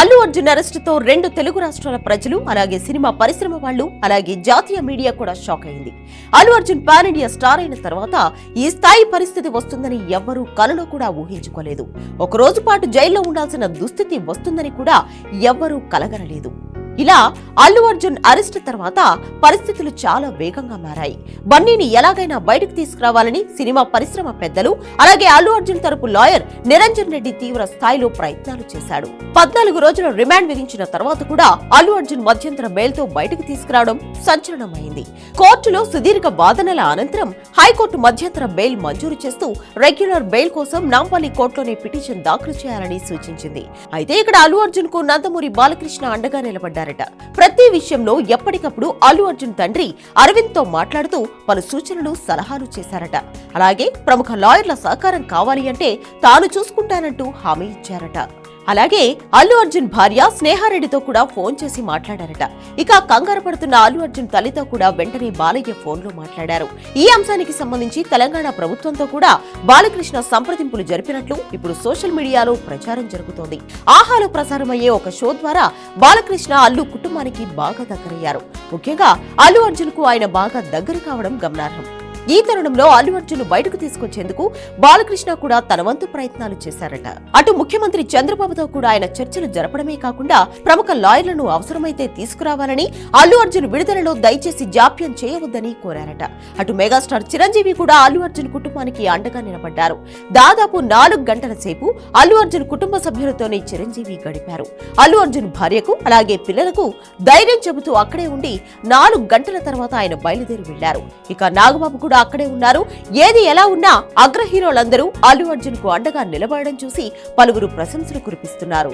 Allu Arjun arrest తో రెండు తెలుగు రాష్ట్రాల ప్రజలు అలాగే సినిమా పరిశ్రమ వాళ్ళు అలాగే జాతీయ మీడియా కూడా షాక్ అయింది. Allu Arjun pan India star అయిన తర్వాత ఈ స్థాయి పరిస్థితి వస్తుందని ఎవ్వరూ కలలో కూడా ఊహించుకోలేదు. ఒక రోజు పాటు జైల్లో ఉండాల్సిన దుస్థితి వస్తుందని కూడా ఎవ్వరూ కలగనలేదు. ఇలా అల్లు అర్జున్ అరెస్ట్ తర్వాత పరిస్థితులు చాలా వేగంగా మారాయి. బన్నీని ఎలాగైనా బయటకు తీసుకురావాలని సినిమా పరిశ్రమ పెద్దలు అలాగే అల్లు అర్జున్ తరపు లాయర్ నిరంజన్ రెడ్డి తీవ్ర స్థాయిలో ప్రయత్నాలు చేశాడు. 14 రోజుల రిమాండ్ విధించిన తర్వాత కూడా అల్లు అర్జున్ మధ్యంతర బెయిల్తో బయటకు తీసుకురావడం సంచలనమైంది. కోర్టులో సుదీర్ఘ వాదనల అనంతరం హైకోర్టు మధ్యంతర బెయిల్ మంజూరు చేస్తూ రెగ్యులర్ బెయిల్ కోసం నాంపల్లి కోర్టులోనే పిటిషన్ దాఖలు చేయాలని సూచించింది. అయితే ఇక్కడ అల్లు అర్జున్ కు నందమూరి బాలకృష్ణ అండగా నిలబడ్డారు. ప్రతి విషయంలో ఎప్పటికప్పుడు అల్లు అర్జున్ తండ్రి అరవింద్ తో మాట్లాడుతూ పలు సూచనలు సలహాలు చేశారట. అలాగే ప్రముఖ లాయర్ల సహకారం కావాలి అంటే తాను చూసుకుంటానంటూ హామీ ఇచ్చారట. అలాగే అల్లు అర్జున్ భార్య స్నేహారెడ్డితో కూడా ఫోన్ చేసి మాట్లాడారట. ఇక కంగారు పడుతున్న అల్లు అర్జున్ తల్లితో కూడా వెంటనే బాలయ్య ఫోన్ లో మాట్లాడారు. ఈ అంశానికి సంబంధించి తెలంగాణ ప్రభుత్వంతో కూడా బాలకృష్ణ సంప్రదింపులు జరిపినట్లు ఇప్పుడు సోషల్ మీడియాలో ప్రచారం జరుగుతోంది. ఆహాలో ప్రసారమయ్యే ఒక షో ద్వారా బాలకృష్ణ అల్లు కుటుంబానికి బాగా దగ్గరయ్యారు. ముఖ్యంగా అల్లు అర్జున్ కు ఆయన బాగా దగ్గర కావడం గమనార్హం. ఈ తరుణంలో అల్లు అర్జున్ బయటకు తీసుకొచ్చేందుకు బాలకృష్ణ కూడా తన వంతు ప్రయత్నాలు చేశారట. అటు ముఖ్యమంత్రి చంద్రబాబుతో కూడా ఆయన చర్చలు జరపడమే కాకుండా ప్రముఖ లాయర్లను అవసరమైతే తీసుకురావాలని, అల్లు అర్జున్ విడుదలలో దయచేసి జాప్యం చేయవద్దని కోరారట. అటు మెగాస్టార్ చిరంజీవి కూడా అల్లు అర్జున్ కుటుంబానికి అండగా నిలబడ్డారు. దాదాపు 4 గంటల సేపు అల్లు అర్జున్ కుటుంబ సభ్యులతోనే చిరంజీవి గడిపారు. అల్లు అర్జున్ భార్యకు అలాగే పిల్లలకు ధైర్యం చెబుతూ అక్కడే ఉండి 4 గంటల తర్వాత ఆయన బయలుదేరి వెళ్లారు. ఇక నాగబాబు కూడా అక్కడే ఉన్నారు. ఏది ఎలా ఉన్నా అగ్ర హీరోలందరూ అల్లు అర్జున్ కు అండగా నిలబడడం చూసి పలువురు ప్రశంసలు కురిపిస్తున్నారు.